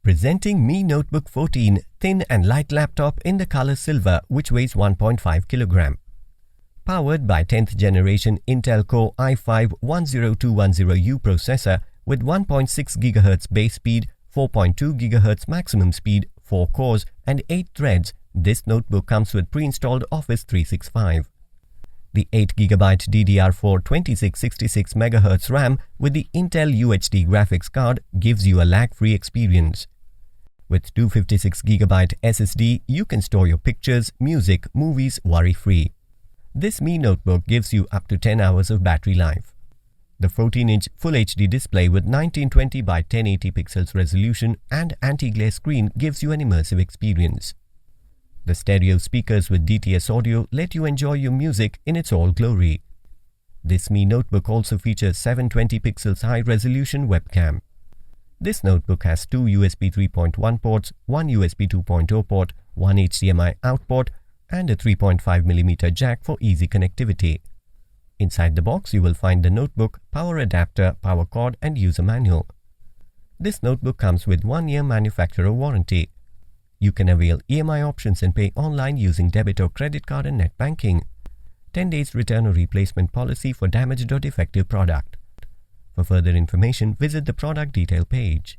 Presenting Mi Notebook 14 thin and light laptop in the color silver, which weighs 1.5 kg. Powered by 10th generation Intel Core i5-10210U processor with 1.6 GHz base speed, 4.2 GHz maximum speed, 4 cores and 8 threads, this notebook comes with pre-installed Office 365. The 8GB DDR4-2666MHz RAM with the Intel UHD graphics card gives you a lag-free experience. With 256GB SSD, you can store your pictures, music, movies worry-free. This Mi Notebook gives you up to 10 hours of battery life. The 14-inch Full HD display with 1920 by 1080 pixels resolution and anti-glare screen gives you an immersive experience. The stereo speakers with DTS audio let you enjoy your music in its all glory. This Mi Notebook also features 720 pixels high-resolution webcam. This notebook has 2 USB 3.1 ports, 1 USB 2.0 port, 1 HDMI Out port, and a 3.5mm jack for easy connectivity. Inside the box, you will find the notebook, power adapter, power cord, and user manual. This notebook comes with 1-year manufacturer warranty. You can avail EMI options and pay online using debit or credit card and net banking. 10 days return or replacement policy for damaged or defective product. For further information, visit the product detail page.